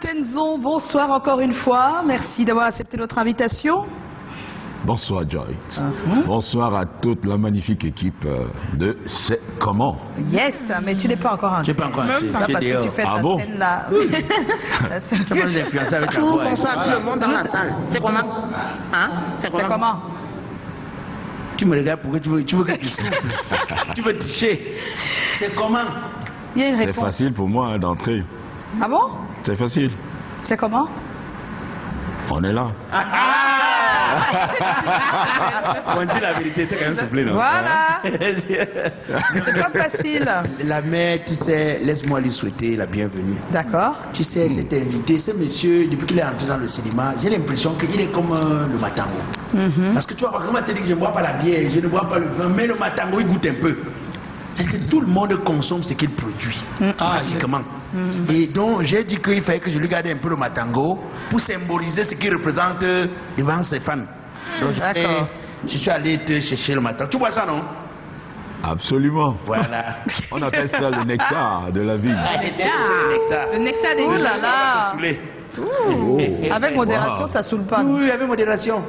Tenzon, bonsoir encore une fois. Merci d'avoir accepté notre invitation. Bonsoir Joy. Bonsoir à toute la magnifique équipe de C'est Comment. Yes, mais tu n'es pas encore un. Tu n'es pas encore un. Parce que tu fais ta scène là. La scène. Bonsoir tout le monde dans la salle. C'est comment? Hein? C'est comment? Tu me regardes pourquoi tu veux que tu souffles. Tu veux toucher. C'est comment? Il y a une C'est réponse. facile pour moi hein, d'entrer. Ah bon? C'est facile. C'est comment? On est là. On dit la vérité, t'es quand même soufflé, non? Voilà. C'est pas facile. La mère, tu sais, laisse-moi lui souhaiter la bienvenue. D'accord. Tu sais, cet invité, ce monsieur, depuis qu'il est entré dans le cinéma, j'ai l'impression qu'il est comme le matango. Parce que tu vois, comment te dit que je ne bois pas la bière, je ne bois pas le vin, mais le matango, il goûte un peu. C'est que tout le monde consomme ce qu'il produit, pratiquement. Et donc, j'ai dit qu'il fallait que je lui garde un peu le matango pour symboliser ce qu'il représente devant ses fans. Donc, je suis allé te chercher le matango. Tu vois ça, non? Absolument. Voilà. On appelle ça le nectar de la vie. Le nectar des Oh là gens. là. Oh. Avec modération, ça saoule pas. Oui, avec modération.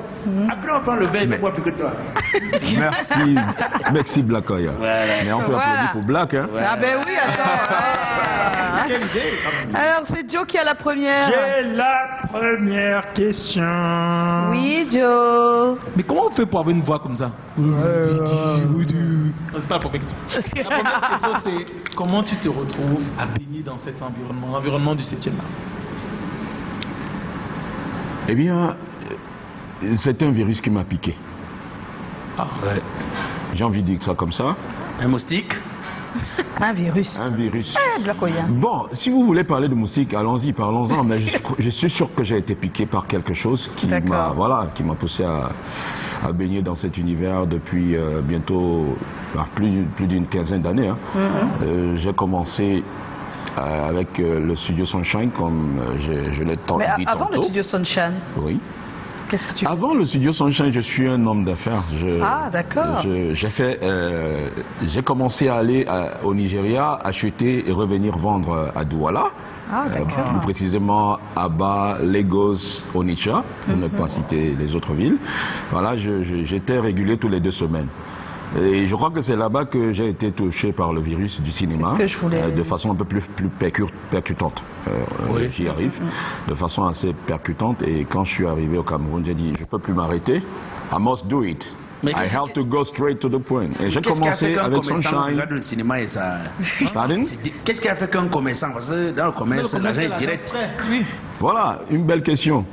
Après, on prend le verre, mais moi plus que toi. Merci Blackoya. Mais on peut applaudir pour Black. Hein? Ah ben oui, attends. Alors, c'est Joe qui a la première. J'ai la première question. Oui, Joe. Mais comment on fait pour avoir une voix comme ça? Non, c'est pas la première question. La première question, c'est comment tu te retrouves à baigner dans cet environnement, l'environnement du 7e art? Eh bien, c'est un virus qui m'a piqué. Ah, ouais. J'ai envie de dire ça comme ça. Un moustique. Un virus. Un virus. Blacoya. Bon, si vous voulez parler de moustique, allons-y, parlons-en. Mais je suis sûr que j'ai été piqué par quelque chose qui m'a poussé à baigner dans cet univers depuis bientôt plus d'une quinzaine d'années. Hein. J'ai commencé avec le studio Sunshine, comme je l'ai dit tantôt. Mais avant le studio Sunshine, Oui. qu'est-ce que tu fais? Avant le studio Sunshine, je suis un homme d'affaires. Ah, d'accord. J'ai commencé à aller au Nigeria, acheter et revenir vendre à Douala. Ah, d'accord. Plus précisément Aba, Lagos, Onitsha, pour ne pas citer les autres villes. Voilà, j'étais régulier tous les 2 semaines. Et je crois que c'est là-bas que j'ai été touché par le virus du cinéma, C'est ce que je voulais... de façon un peu plus percutante. Oui. J'y arrive, de façon assez percutante. Et quand je suis arrivé au Cameroun, j'ai dit, je ne peux plus m'arrêter. I must do it. Mais I have to go straight to the point. Et j'ai Qu'est-ce qui a fait commencé qu'un avec commerçant Sunshine. regarde le cinéma et ça... Pardon? Qu'est-ce qui a fait qu'un commerçant, parce que dans le commerce, l'argent est direct. Oui. Voilà, une belle question.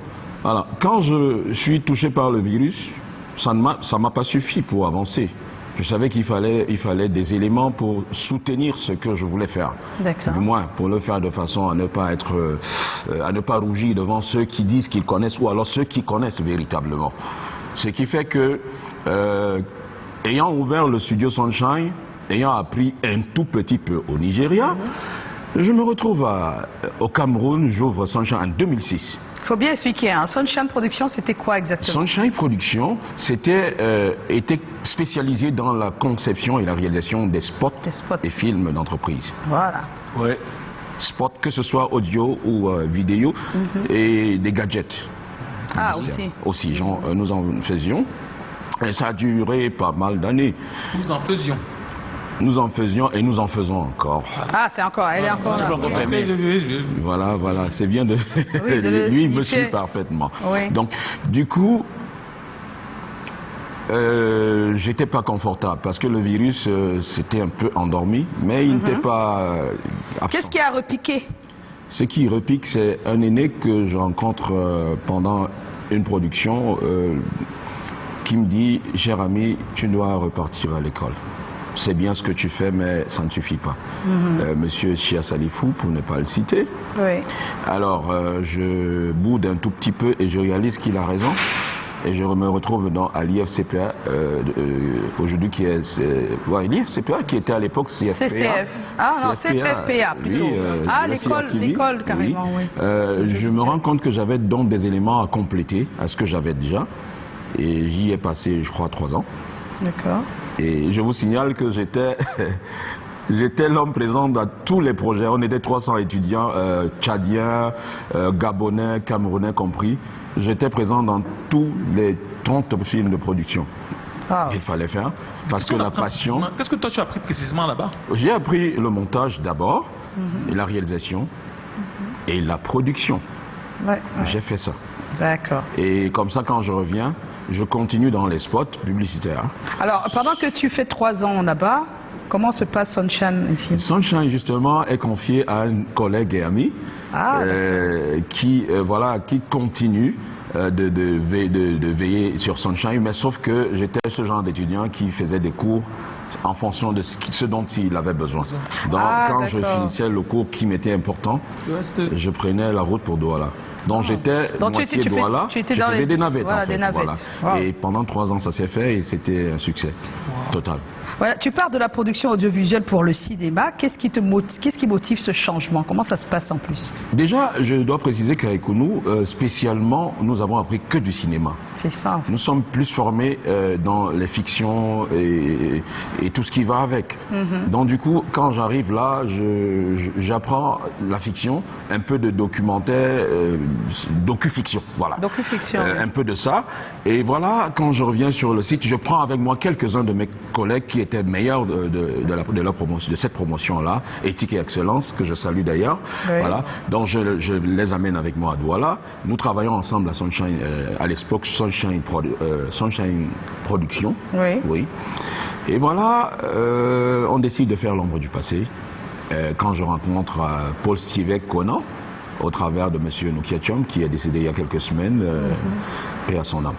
Voilà. Quand je suis touché par le virus, ça ne m'a pas suffi pour avancer. Je savais qu'il fallait des éléments pour soutenir ce que je voulais faire. D'accord. Du moins, pour le faire de façon à ne pas rougir devant ceux qui disent qu'ils connaissent ou alors ceux qui connaissent véritablement. Ce qui fait que, ayant ouvert le studio Sunshine, ayant appris un tout petit peu au Nigeria, je me retrouve au Cameroun, j'ouvre Sunshine en 2006. Il faut bien expliquer, hein. Sunshine Production, c'était quoi exactement? Sunshine Production était spécialisé dans la conception et la réalisation des spots et films d'entreprise. Voilà. Ouais. Spots, que ce soit audio ou vidéo, et des gadgets. Ah, aussi. Aussi, nous en faisions. Et ça a duré pas mal d'années. Nous en faisions. Nous en faisions et nous en faisons encore. Ah, c'est encore, elle est encore là. Parce que Voilà, c'est bien de... Oui, de le Lui, il me signifier. suit parfaitement. Oui. Donc, du coup, j'étais pas confortable parce que le virus s'était un peu endormi, mais il n'était pas absent. Qu'est-ce qui a repiqué? Ce qui repique, c'est un aîné que je rencontre pendant une production qui me dit « Cher ami, tu dois repartir à l'école. C'est bien ce que tu fais, mais ça ne suffit pas. Monsieur Chia Salifou, pour ne pas le citer. Oui. Alors, je boude un tout petit peu et je réalise qu'il a raison. Et je me retrouve à l'IFCPA, aujourd'hui qui est... l'IFCPA qui était à l'époque CFPA. CCF. Ah non, CFPA plutôt. Oui, l'école carrément, oui. Je me rends compte que j'avais donc des éléments à compléter à ce que j'avais déjà. Et j'y ai passé, je crois, 3 ans. D'accord. Et je vous signale que j'étais J'étais l'homme présent dans tous les projets. On était 300 étudiants, tchadiens, gabonais, camerounais compris. J'étais présent dans tous les 30 films de production. Il fallait faire. Parce que la passion... Qu'est-ce que toi tu as appris précisément là-bas? J'ai appris le montage d'abord, et la réalisation, et la production. J'ai fait ça. D'accord. Et comme ça, quand je reviens, je continue dans les spots publicitaires. Alors, pendant que tu fais 3 ans là-bas, comment se passe Sunshine ici? Sunshine, justement, est confié à un collègue et ami qui continue de veiller sur Sunshine, mais sauf que j'étais ce genre d'étudiant qui faisait des cours en fonction de ce dont il avait besoin. Donc, quand je finissais le cours qui m'était important, je prenais la route pour Douala. Donc j'étais moitié Douala, je faisais des navettes. Voilà, en fait, des navettes. Wow. Et pendant 3 ans, ça s'est fait et c'était un succès total. Voilà, tu pars de la production audiovisuelle pour le cinéma. Qu'est-ce qui motive ce changement? Comment ça se passe en plus? Déjà, je dois préciser qu'à Ekounou, spécialement, nous avons appris que du cinéma. C'est ça. Nous sommes plus formés dans les fictions et tout ce qui va avec. Donc du coup, quand j'arrive là, j'apprends la fiction, un peu de documentaire, docu-fiction, voilà. Docu-fiction. Un peu de ça. Et voilà, quand je reviens sur le site, je prends avec moi quelques-uns de mes collègues qui étaient meilleurs de cette promotion-là, Éthique et Excellence, que je salue d'ailleurs. Oui. Voilà. Donc je les amène avec moi à Douala. Nous travaillons ensemble à Sunshine, à l'époque Sunshine Production. Oui. Oui. Et voilà, on décide de faire l'ombre du passé. Quand je rencontre Paul Stivek Conan, au travers de M. Noukiachom, qui est décédé il y a quelques semaines, paix à son âme.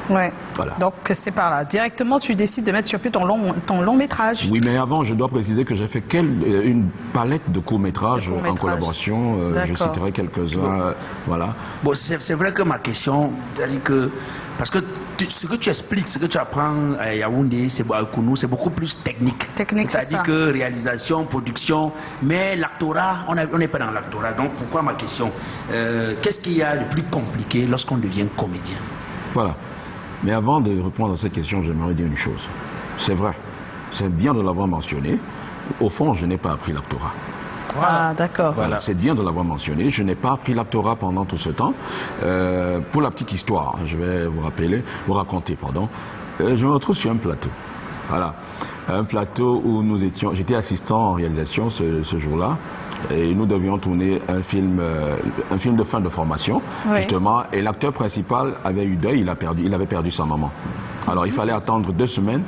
Ouais. Voilà. Donc c'est par là. Directement, tu décides de mettre sur pied ton long métrage. Oui, mais avant, je dois préciser que j'ai fait une palette de courts-métrages en collaboration. Je citerai quelques-uns. Voilà. Bon, c'est vrai que ma question, c'est-à-dire que parce que ce que tu expliques, ce que tu apprends à Yaoundé, c'est beaucoup plus technique. C'est-à-dire que réalisation, production, mais l'actorat, on n'est pas dans l'actorat. Donc pourquoi ma question? Qu'est-ce qu'il y a de plus compliqué lorsqu'on devient comédien? Voilà. Mais avant de répondre à cette question, j'aimerais dire une chose. C'est vrai, c'est bien de l'avoir mentionné. Au fond, je n'ai pas appris l'actorat. Ah, d'accord. Voilà, c'est bien de l'avoir mentionné. Je n'ai pas appris l'actorat pendant tout ce temps. Pour la petite histoire, je vais vous raconter. Je me retrouve sur un plateau. Voilà, un plateau où j'étais assistant en réalisation ce jour-là. Et nous devions tourner un film de fin de formation, justement. Et l'acteur principal avait eu deuil, il avait perdu sa maman. Alors il fallait attendre 2 semaines.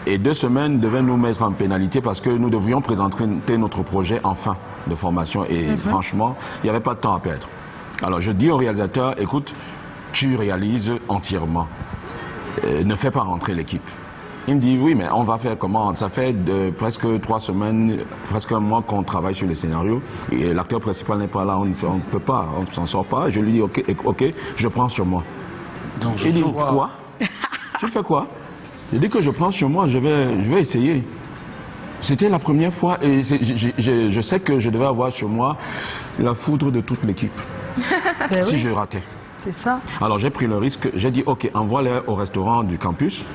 Et 2 semaines devaient nous mettre en pénalité parce que nous devrions présenter notre projet en fin de formation. Et franchement, il n'y avait pas de temps à perdre. Alors je dis au réalisateur, écoute, tu réalises entièrement. Ne fais pas rentrer l'équipe. Il me dit, oui, mais on va faire comment? Ça fait presque 3 semaines, presque un mois qu'on travaille sur les scénarios. Et l'acteur principal n'est pas là, on ne peut pas, on ne s'en sort pas. Je lui dis, ok, je prends sur moi. Donc je dis, quoi? Tu fais quoi? Je dis que je prends sur moi, je vais essayer. C'était la première fois et je sais que je devais avoir sur moi la foudre de toute l'équipe. Si je ratais. C'est ça. Alors j'ai pris le risque, j'ai dit, ok, envoie-les au restaurant du campus.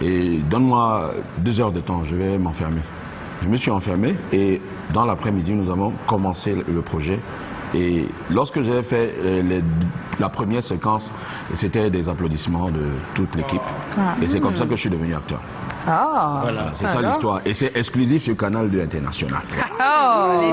Et donne-moi 2 heures de temps, je vais m'enfermer. Je me suis enfermé et dans l'après-midi, nous avons commencé le projet. Et lorsque j'ai fait la première séquence, c'était des applaudissements de toute l'équipe. Et c'est comme ça que je suis devenu acteur. Ah, voilà, c'est ça l'histoire. Et c'est exclusif sur Canal 2 International. Oh,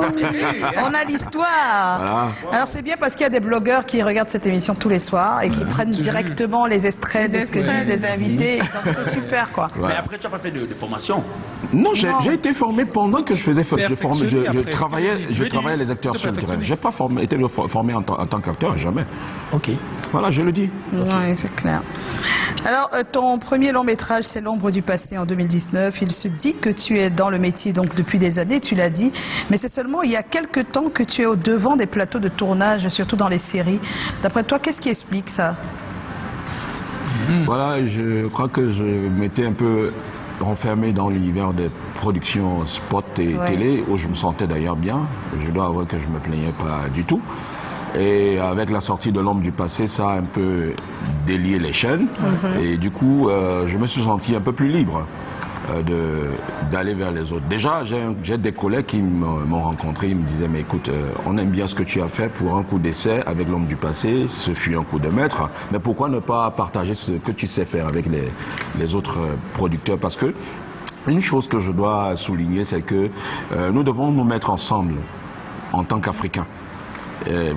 on a l'histoire. Voilà. Alors c'est bien parce qu'il y a des blogueurs qui regardent cette émission tous les soirs et qui prennent directement les extraits de ce que disent les invités. C'est super, quoi. Ouais. Mais après, tu n'as pas fait de formation? Non, j'ai été formé pendant que je travaillais les acteurs sur le terrain. Je n'ai pas été formé en tant qu'acteur, jamais. Ok. Voilà, je le dis. Oui, c'est clair. Alors, ton premier long métrage, c'est L'ombre du passé en 2019. Il se dit que tu es dans le métier donc depuis des années, tu l'as dit. Mais c'est seulement il y a quelques temps que tu es au devant des plateaux de tournage, surtout dans les séries. D'après toi, qu'est-ce qui explique ça? Voilà, je crois que je m'étais un peu renfermé dans l'univers des productions spot et télé, où je me sentais d'ailleurs bien. Je dois avouer que je ne me plaignais pas du tout. Et avec la sortie de L'ombre du passé, ça a un peu délié les chaînes. Et du coup, je me suis senti un peu plus libre. d'aller vers les autres. Déjà, j'ai des collègues qui m'ont rencontré, ils me disaient, mais écoute, on aime bien ce que tu as fait pour un coup d'essai avec l'homme du passé, ce fut un coup de maître, mais pourquoi ne pas partager ce que tu sais faire avec les autres producteurs? Parce que une chose que je dois souligner, c'est que nous devons nous mettre ensemble en tant qu'Africains.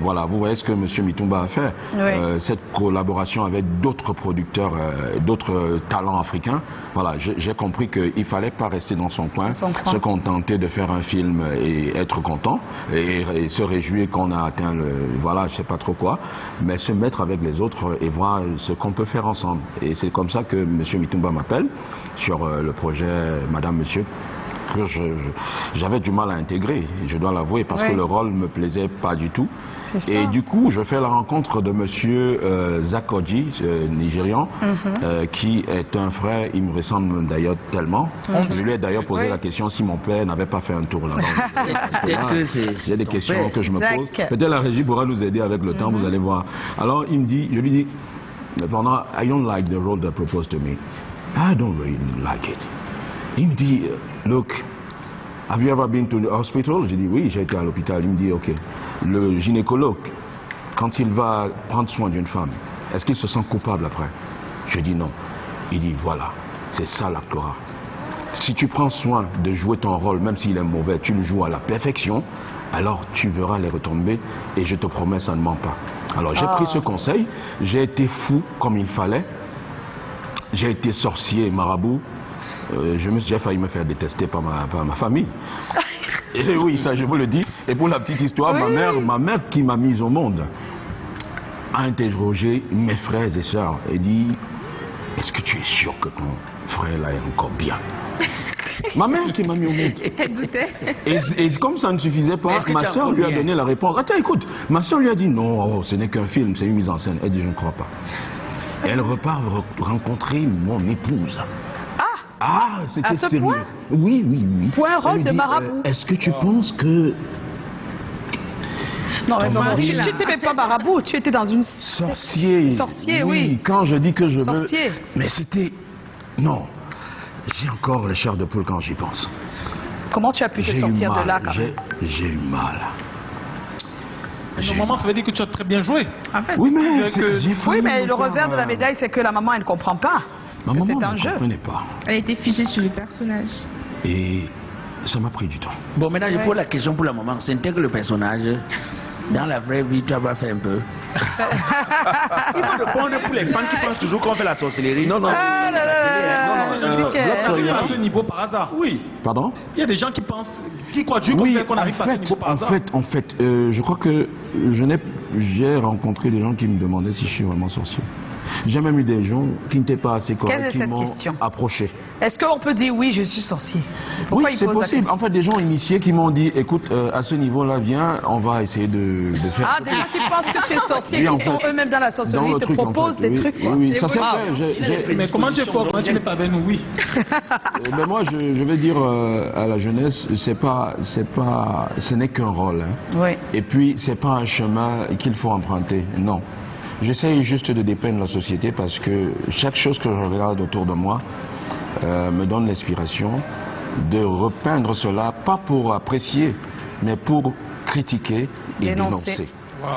Voilà, vous voyez ce que M. Mitumba a fait, oui. Cette collaboration avec d'autres producteurs, d'autres talents africains. Voilà, j'ai compris qu'il fallait pas rester dans son coin, se contenter de faire un film et être content et se réjouir qu'on a atteint voilà, je sais pas trop quoi, mais se mettre avec les autres et voir ce qu'on peut faire ensemble. Et c'est comme ça que M. Mitumba m'appelle sur le projet Madame, Monsieur, que j'avais du mal à intégrer, je dois l'avouer, parce que le rôle me plaisait pas du tout. Et du coup, je fais la rencontre de monsieur Zakoji, nigérian, qui est un frère, il me ressemble d'ailleurs tellement. Je lui ai d'ailleurs posé la question si mon père n'avait pas fait un tour là-bas. Il y a des questions que je me pose. Peut-être la régie pourra nous aider avec le temps, vous allez voir. Alors, il me dit, je lui dis, pendant, I don't like the role they proposed to me. I don't really like it. Il me dit, look, have you ever been to the hospital? J'ai dit, oui, j'ai été à l'hôpital. Il me dit, ok. Le gynécologue, quand il va prendre soin d'une femme, est-ce qu'il se sent coupable après? Je dis non. Il dit, voilà, c'est ça l'actorat. Si tu prends soin de jouer ton rôle, même s'il est mauvais, tu le joues à la perfection, alors tu verras les retombées et je te promets, ça ne ment pas. Alors j'ai pris ce conseil, j'ai été fou comme il fallait, j'ai été sorcier, marabout. J'ai failli me faire détester par ma famille. Et oui, ça je vous le dis. Et pour la petite histoire, ma mère qui m'a mise au monde a interrogé mes frères et sœurs et dit, est-ce que tu es sûr que ton frère là est encore bien? Ma mère qui m'a mis au monde. Elle doutait. Et comme ça ne suffisait pas, ma sœur lui a donné la réponse. Attends, écoute, ma sœur lui a dit, non, ce n'est qu'un film, c'est une mise en scène. Elle dit, je ne crois pas. Et elle repart rencontrer mon épouse. Ah, c'était sérieux. Point? Oui. Pour un rôle de marabout. Est-ce que tu penses que... Non, mais tu n'étais même pas marabout, tu étais dans une... Sorcier. Sorcier, oui. Quand je dis que je Sorcier. veux... Mais c'était... Non. J'ai encore les chairs de poule quand j'y pense. Comment tu as pu te sortir de là, quand même? J'ai eu mal. Normalement, ça veut dire que tu as très bien joué. En fait, oui, mais oui, mais le revers de la médaille, c'est que la maman, elle ne comprend pas. C'est un jeu. Pas. Elle était figée sur le personnage. Et ça m'a pris du temps. Bon, maintenant, je pose la question pour la maman. S'intègre le personnage. Dans la vraie vie, tu vas faire un peu. Il faut répondre pour les fans qui pensent toujours qu'on fait la sorcellerie. Non. À ce niveau par hasard. Oui. Pardon? Il y a des gens qui pensent, qui croient Dieu qu'on arrive à ce niveau par hasard. En fait, je crois que j'ai rencontré des gens qui me demandaient si je suis vraiment sorcier. J'ai même eu des gens qui n'étaient pas assez corrects qui m'ont approché. Est-ce qu'on peut dire oui, je suis sorcier? Pourquoi oui, c'est possible. En fait, des gens initiés qui m'ont dit, écoute, à ce niveau-là, viens, on va essayer de faire... Ah, des gens qui pensent que tu es sorcier, qui sont eux-mêmes dans la sorcellerie, te proposent des trucs. Oui, ça c'est vrai. Mais comment tu es fort quand tu n'es pas avec nous? Oui. Mais moi, je vais dire à la jeunesse, ce n'est qu'un rôle. Hein. Oui. Et puis, c'est pas un chemin qu'il faut emprunter. Non. J'essaye juste de dépeindre la société parce que chaque chose que je regarde autour de moi me donne l'inspiration de repeindre cela, pas pour apprécier, mais pour critiquer et dénoncer. Wow.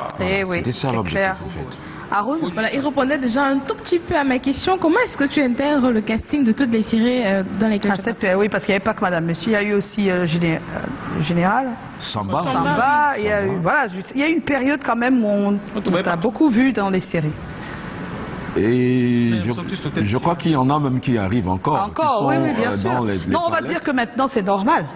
C'était ça l'objectif en fait. Haroun? Voilà, il répondait déjà un tout petit peu à ma question. Comment est-ce que tu intègres le casting de toutes les séries dans lesquelles tu participes? Oui, parce qu'il n'y avait pas que Madame Monsieur, il y a eu aussi Général. Samba. Il y a eu, voilà, il y a eu une période quand même où on t'a beaucoup vu dans les séries. Et je crois qu'il y en a même qui arrivent encore. Encore, oui, bien sûr. Non, on va dire que maintenant c'est normal.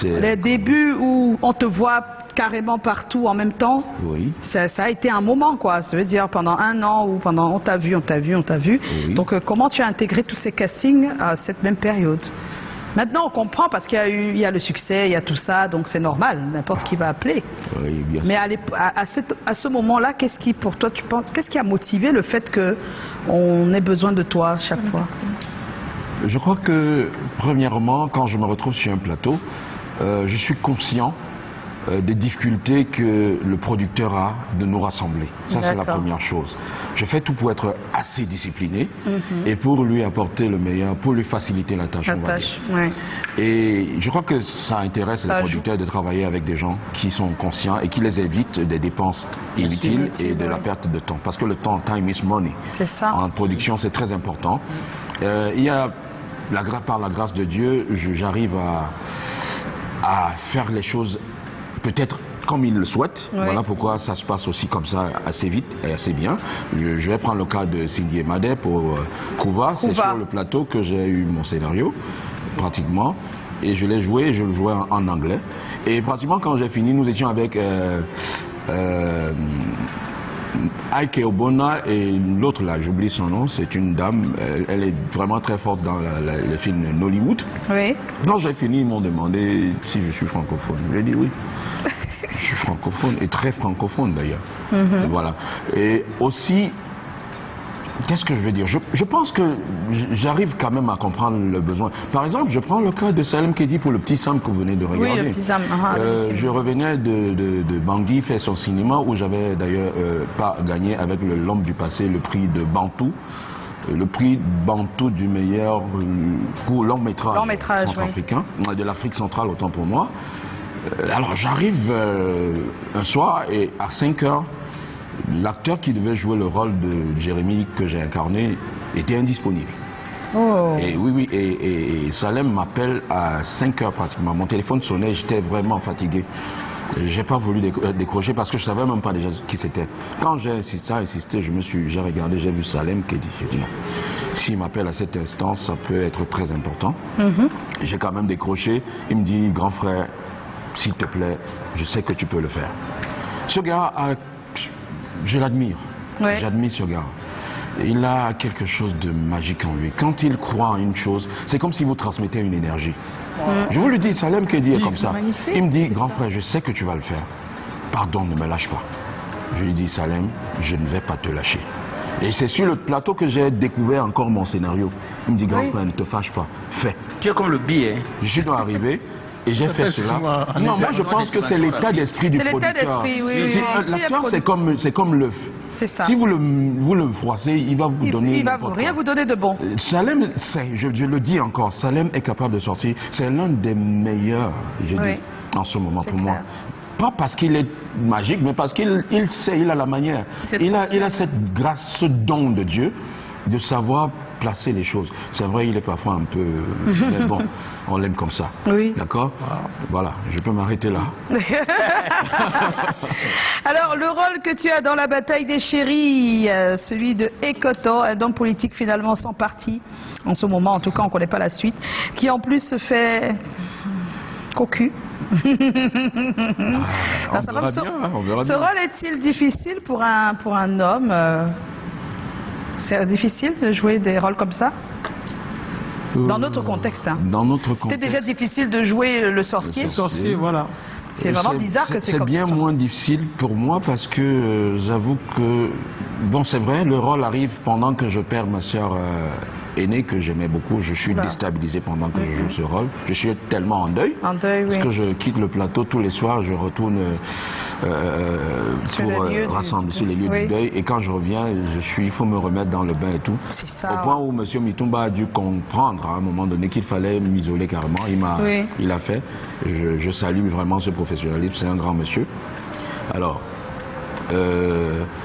Les débuts où on te voit carrément partout en même temps, oui. Ça a été un moment, quoi. Ça veut dire pendant un an ou pendant on t'a vu. Oui. Donc comment tu as intégré tous ces castings à cette même période? Maintenant on comprend parce qu'il y a le succès, il y a tout ça, donc c'est normal, n'importe qui va appeler. Oui, bien sûr. Mais à ce moment-là, qu'est-ce qui pour toi tu penses, qu'est-ce qui a motivé le fait qu'on ait besoin de toi chaque fois? Je crois que premièrement, quand je me retrouve sur un plateau, je suis conscient des difficultés que le producteur a de nous rassembler. Ça, c'est la D'accord. première chose. Je fais tout pour être assez discipliné et pour lui apporter le meilleur, pour lui faciliter la tâche. La on va tâche, dire. ouais. Et je crois que ça intéresse Ça les joue. producteurs de travailler avec des gens qui sont conscients et qui les évitent des dépenses inutiles et de la perte de temps. Parce que le temps, time is money. C'est ça. En production, c'est très important. Il y a, par la grâce de Dieu, j'arrive à faire les choses peut-être comme il le souhaite. Oui. Voilà pourquoi ça se passe aussi comme ça assez vite et assez bien. Je vais prendre le cas de Cindy et Madé pour Kouva. C'est sur le plateau que j'ai eu mon scénario, pratiquement. Et je l'ai joué, je le jouais en anglais. Et pratiquement quand j'ai fini, nous étions avec Ike Obona et l'autre là, j'oublie son nom, c'est une dame, elle est vraiment très forte dans les films Nollywood. Oui. Quand j'ai fini, ils m'ont demandé si je suis francophone. J'ai dit oui. Je suis francophone et très francophone d'ailleurs. Voilà. Et aussi, qu'est-ce que je veux dire? Je pense que j'arrive quand même à comprendre le besoin. Par exemple, je prends le cas de Salem Kedi pour le petit Sam que vous venez de regarder. Oui, le petit Sam. Je revenais de Bangui faire son cinéma où j'avais d'ailleurs pas gagné avec l'homme du passé le prix de Bantou. Le prix Bantou du meilleur pour long métrage centrafricain, de l'Afrique centrale autant pour moi. Alors j'arrive un soir et à 5 heures, l'acteur qui devait jouer le rôle de Jérémy que j'ai incarné était indisponible. Oh. Et oui, et Salem m'appelle à 5 heures pratiquement. Mon téléphone sonnait, j'étais vraiment fatigué. J'ai pas voulu décrocher parce que je savais même pas déjà qui c'était. Quand j'ai insisté, j'ai regardé, j'ai vu Salem qui dit, j'ai dit non. S'il m'appelle à cet instant, ça peut être très important. J'ai quand même décroché. Il me dit, grand frère, s'il te plaît, je sais que tu peux le faire. Ce gars, je l'admire. Ouais. J'admire ce gars. Il a quelque chose de magique en lui. Quand il croit en une chose, c'est comme si vous transmettez une énergie. Je vous le dis, Salem Kedi est comme ça. Magnifique. Il me dit, grand frère, je sais que tu vas le faire. Pardon, ne me lâche pas. Je lui dis, Salem, je ne vais pas te lâcher. Et c'est sur le plateau que j'ai découvert encore mon scénario. Il me dit, grand frère, ne te fâche pas. Fais. Tu es comme le billet. Je suis arrivé. Et j'ai fait cela. Non, moi je pense que c'est l'état d'esprit du producteur. C'est l'état d'esprit, oui. L'acteur, c'est comme l'œuf. C'est ça. Si vous le froissez, il va vous donner. Il va rien vous donner de bon. Salem, je le dis encore, Salem est capable de sortir. C'est l'un des meilleurs, je dis, en ce moment pour moi. Pas parce qu'il est magique, mais parce qu'il sait, il a la manière. Il a cette grâce, ce don de Dieu de savoir placer les choses. C'est vrai, il est parfois un peu... mais bon, on l'aime comme ça. Oui. D'accord. Voilà, je peux m'arrêter là. Alors, le rôle que tu as dans La Bataille des Chéris, celui de Ekoto, un homme politique finalement sans parti, en ce moment, en tout cas, on ne connaît pas la suite, qui en plus se fait cocu. On verra bien. Ce rôle est-il difficile pour un homme C'est difficile de jouer des rôles comme ça dans notre contexte. Hein. Dans notre contexte. C'était déjà difficile de jouer le sorcier. Le sorcier, voilà. C'est vraiment bizarre que c'est comme ça. C'est bien moins difficile pour moi parce que j'avoue que, bon, c'est vrai, le rôle arrive pendant que je perds ma sœur aînée que j'aimais beaucoup. Je suis déstabilisé pendant que je joue ce rôle. Je suis tellement en deuil. En deuil, oui. Parce que je quitte le plateau tous les soirs, je retourne pour rassembler sur les lieux du deuil. Et quand je reviens, il faut me remettre dans le bain et tout. C'est ça. Au point où M. Mitumba a dû comprendre à un moment donné qu'il fallait m'isoler carrément. Il a fait. Je salue vraiment ce professionnalisme. C'est un grand monsieur. Alors,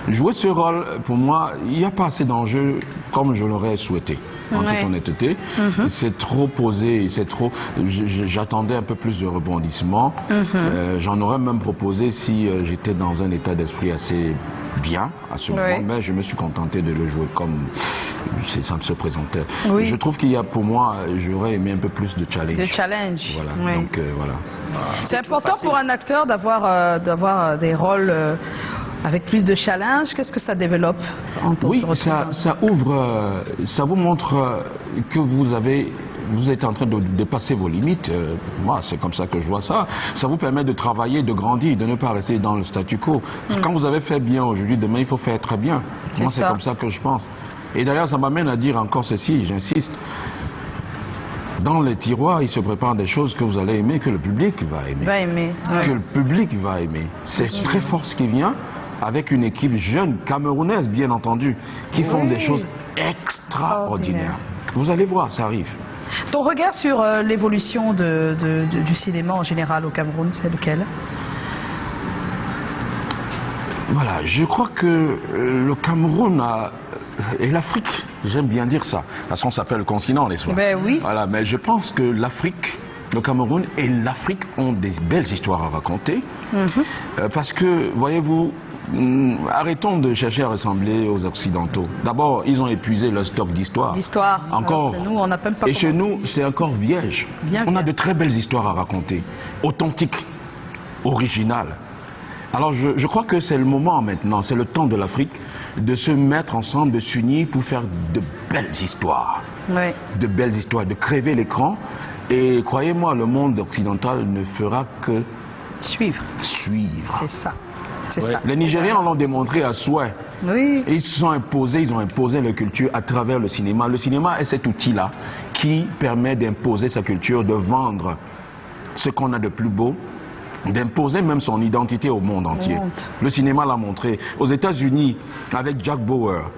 jouer ce rôle, pour moi, il n'y a pas assez d'enjeux comme je l'aurais souhaité. En toute honnêteté, c'est trop posé, c'est trop. J'attendais un peu plus de rebondissement. J'en aurais même proposé si j'étais dans un état d'esprit assez bien à ce moment, mais je me suis contenté de le jouer comme ça me se présentait. Je trouve qu'il y a, pour moi, j'aurais aimé un peu plus de challenge. De challenge. Voilà. Donc voilà. C'est important pour un acteur d'avoir des rôles. Avec plus de challenge, qu'est-ce que ça développe en tant que ça ouvre, ça vous montre que vous êtes en train de dépasser vos limites. Moi, c'est comme ça que je vois ça. Ça vous permet de travailler, de grandir, de ne pas rester dans le statu quo. Parce que quand vous avez fait bien aujourd'hui, demain, il faut faire très bien. Moi, c'est comme ça que je pense. Et d'ailleurs, ça m'amène à dire encore ceci, j'insiste. Dans les tiroirs, il se prépare des choses que vous allez aimer, que le public va aimer. Que le public va aimer. C'est très fort ce qui vient avec une équipe jeune, camerounaise bien entendu, qui font des choses extraordinaires. Vous allez voir, ça arrive. Ton regard sur l'évolution du cinéma en général au Cameroun, c'est lequel? Voilà, je crois que le Cameroun et l'Afrique, j'aime bien dire ça, parce qu'on s'appelle le continent, les soirs. Ben oui. Voilà, mais je pense que l'Afrique, le Cameroun et l'Afrique ont des belles histoires à raconter, parce que, voyez-vous, arrêtons de chercher à ressembler aux Occidentaux. D'abord, ils ont épuisé leur stock d'histoire. L'histoire. Encore. Nous, on n'a même pas Et chez commencé. nous, c'est encore vierge. On a de très belles histoires à raconter, authentiques, originales. Alors je crois que c'est le moment maintenant, c'est le temps de l'Afrique de se mettre ensemble, de s'unir pour faire de belles histoires. Oui. De belles histoires, de crever l'écran. Et croyez-moi, le monde occidental ne fera que suivre. C'est ça. C'est ça. Les Nigériens l'ont démontré à souhait. Oui. Et ils se sont imposés, ils ont imposé leur culture à travers le cinéma. Le cinéma est cet outil-là qui permet d'imposer sa culture, de vendre ce qu'on a de plus beau, d'imposer même son identité au monde entier. Le cinéma l'a montré. Aux États-Unis, avec Jack Bauer,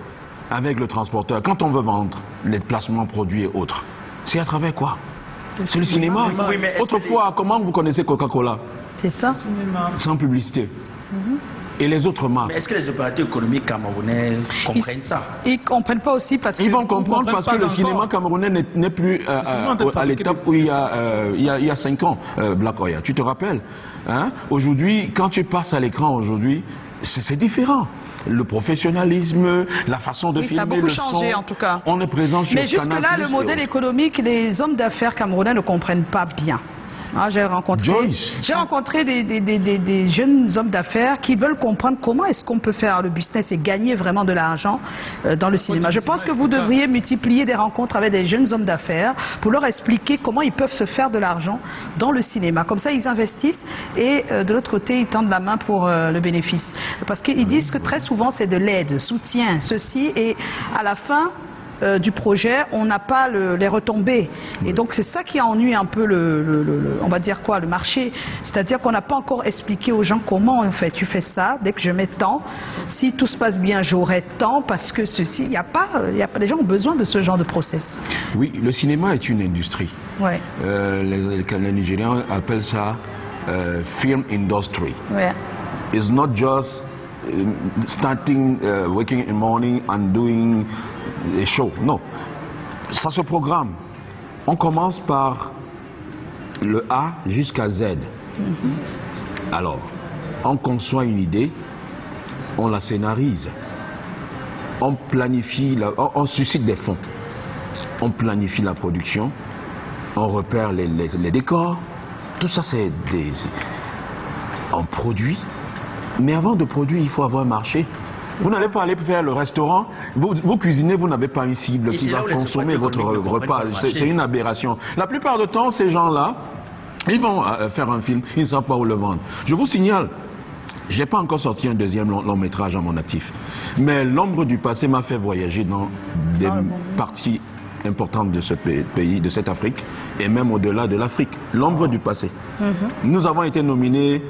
avec le transporteur, quand on veut vendre les placements produits et autres, c'est à travers quoi? C'est le cinéma. Oui, mais autrefois, comment vous connaissez Coca-Cola? C'est ça. Sans publicité. Et les autres marques. Mais est-ce que les opérateurs économiques camerounais comprennent ça? Ils ne comprennent pas aussi parce que... Ils vont comprendre parce que le cinéma camerounais n'est plus à l'étape où il y a 5 ans, Black Oya. Tu te rappelles, hein? Aujourd'hui, quand tu passes à l'écran aujourd'hui, c'est différent. Le professionnalisme, la façon de filmer, ça a beaucoup le changé son, en tout cas. On est présent sur Mais jusque-là, le modèle économique, les hommes d'affaires camerounais ne comprennent pas bien. Ah, j'ai rencontré des jeunes hommes d'affaires qui veulent comprendre comment est-ce qu'on peut faire le business et gagner vraiment de l'argent dans le cinéma. Je pense que vous devriez multiplier des rencontres avec des jeunes hommes d'affaires pour leur expliquer comment ils peuvent se faire de l'argent dans le cinéma. Comme ça, ils investissent et de l'autre côté, ils tendent la main pour le bénéfice. Parce qu'ils disent que très souvent, c'est de l'aide, soutien, ceci, et à la fin du projet, on n'a pas les retombées. Et donc, c'est ça qui ennuie un peu on va dire quoi, le marché. C'est-à-dire qu'on n'a pas encore expliqué aux gens comment on fait. Tu fais ça, dès que je mets tant, si tout se passe bien, j'aurai tant, parce que ceci, il y a pas, les gens ont besoin de ce genre de process. Oui, le cinéma est une industrie. Ouais. Les Nigériens appellent ça film industry. Ouais. It's not just starting, waking in the morning and doing a show. Non. Ça se programme. On commence par le A jusqu'à Z. Alors, on conçoit une idée, on la scénarise, on planifie, on suscite des fonds, on planifie la production, on repère les décors. Tout ça, c'est on produit. Mais avant de produire, il faut avoir un marché. Vous n'allez pas aller faire le restaurant, vous cuisinez, vous n'avez pas une cible qui va consommer votre repas. C'est une aberration. La plupart du temps, ces gens-là, ils vont faire un film, ils ne savent pas où le vendre. Je vous signale, je n'ai pas encore sorti un deuxième long métrage à mon actif. Mais l'ombre du passé m'a fait voyager dans des parties importantes de ce pays, de cette Afrique, et même au-delà de l'Afrique. L'ombre du passé. Nous avons été nominés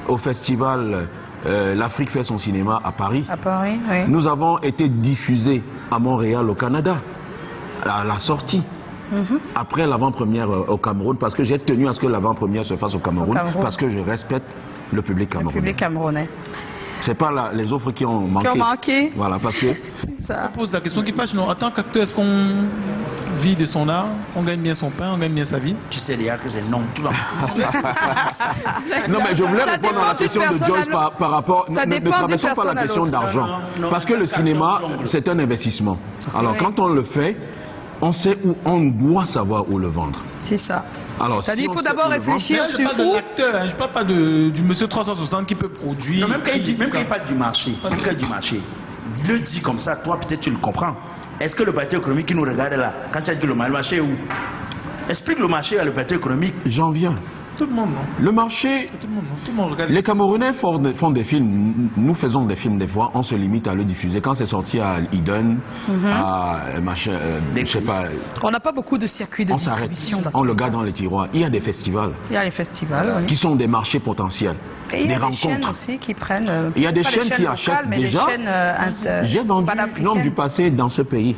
au festival L'Afrique fait son cinéma à Paris. À Paris, oui. Nous avons été diffusés à Montréal, au Canada, à la sortie. Après l'avant-première au Cameroun, parce que j'ai tenu à ce que l'avant-première se fasse au Cameroun, parce que je respecte le public camerounais. Le public camerounais. C'est pas les offres qui ont manqué. Qui ont manqué. Voilà, parce que... C'est ça. On pose la question qui fâche. En tant qu'acteur, est-ce qu'on vit de son art? On gagne bien son pain? On gagne bien sa vie? Tu sais déjà que c'est non. Tu vas... Non, mais je voulais répondre à la question de Joyce par rapport... Ne traversons pas la question d'argent. Parce que le cinéma, c'est un investissement. Alors, quand on le fait, on sait où on doit savoir où le vendre. C'est ça. C'est-à-dire qu'il faut d'abord réfléchir sur où... Je ne parle pas du monsieur 360 qui peut produire... Non, même quand il parle du marché, le dit comme ça, toi peut-être tu le comprends. Est-ce que le parti économique qui nous regarde là, quand tu as dit que le marché est où? Explique le marché à l'opérateur économique. J'en viens. Tout le monde, non? Le marché... Tout le monde, non? Tout le monde regarde. Les Camerounais font des films, nous faisons des films des fois, on se limite à le diffuser. Quand c'est sorti à Eden, à machin, je sais pas... On n'a pas beaucoup de circuits de On s'arrête, distribution. on le garde dans les tiroirs. Il y a des festivals. Il y a les festivals, oui. Qui sont des marchés potentiels, Et il y des a des chaînes rencontres. aussi qui prennent... Il y a des pas chaînes qui locales, achètent mais déjà. des chaînes J'ai vendu L'homme du passé dans ce pays.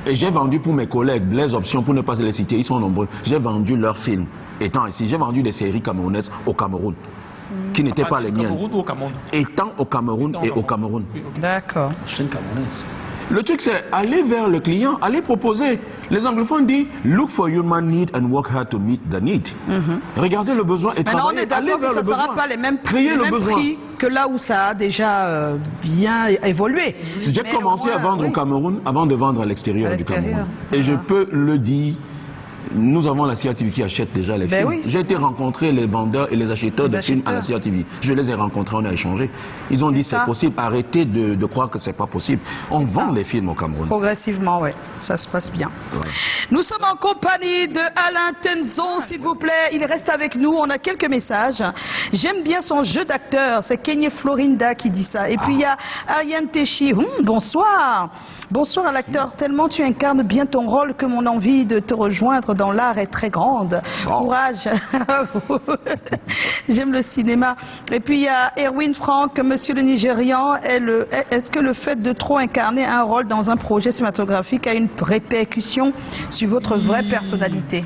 Et j'ai vendu pour mes collègues, les options, pour ne pas les citer, ils sont nombreux. J'ai vendu leurs films. Étant ici, j'ai vendu des séries camerounaises au Cameroun, qui n'étaient pas les miennes. Au Cameroun ou au Cameroun? Étant au Cameroun et au Cameroun. D'accord. Chaîne camerounaise. Le truc, c'est aller vers le client, aller proposer. Les anglophones disent « Look for human need and work hard to meet the need ». Regardez le besoin et Maintenant, on travaillez, est allez d'accord vers que ça le ne sera besoin. pas les mêmes Créez le besoin. prix que là où ça a déjà bien évolué. J'ai Mais commencé au moins, à vendre oui. au Cameroun avant de vendre à l'extérieur À du l'extérieur. Cameroun. Et je peux le dire, nous avons la CRTV qui achète déjà les Ben films. oui, c'est J'ai été rencontrer les vendeurs et les acheteurs Les de films à la acheteurs. CRTV. Je les ai rencontrés, on a échangé. Ils ont dit ça. c'est possible, arrêtez de croire que c'est pas possible. On vend des films au Cameroun. Progressivement, oui, ça se passe bien. Nous sommes en compagnie de Alain Tenzon, s'il vous plaît. Il reste avec nous. On a quelques messages. J'aime bien son jeu d'acteur. C'est Kenye Florinda qui dit ça. Et puis il y a Ariane Techi. Bonsoir. Bonsoir à l'acteur. Tellement tu incarnes bien ton rôle que mon envie de te rejoindre dans l'art est très grande. Courage. J'aime le cinéma. Et puis il y a Erwin Franck, Monsieur le Nigérian. Est-ce que le fait de trop incarner un rôle dans un projet cinématographique a une répercussion sur votre vraie personnalité?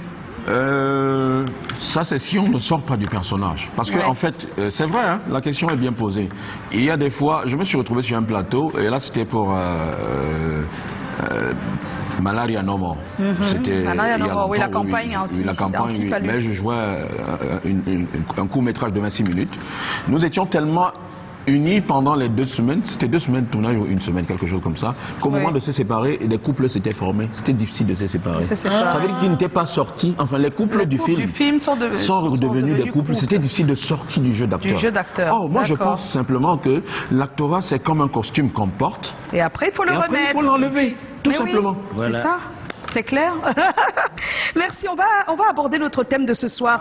Ça, c'est si on ne sort pas du personnage. Parce que, Ouais. en fait, c'est vrai, hein, la question est bien posée. Il y a des fois, je me suis retrouvé sur un plateau, et là, c'était pour Malaria No More. C'était Malaria No il y a More, oui, la longtemps, campagne oui, la campagne, oui. anti-palu. Mais je jouais un court-métrage de 26 minutes. Nous étions tellement unis pendant les 2 semaines, c'était 2 semaines de tournage ou 1 semaine, quelque chose comme ça, qu'au Oui. moment de se séparer, des couples s'étaient formés. C'était difficile de se séparer. Se séparer. Ça veut dire qu'ils n'étaient pas sortis, enfin les couples Les du couples film du film sont redevenus des couples. C'était difficile de sortir du jeu d'acteur. Du jeu d'acteur, Oh, moi, je d'accord. pense simplement que l'actorat, c'est comme un costume qu'on porte. Et après, il faut le Et après, remettre. il faut l'enlever, tout Mais oui, simplement. c'est ça. C'est clair. Merci. On va aborder notre thème de ce soir.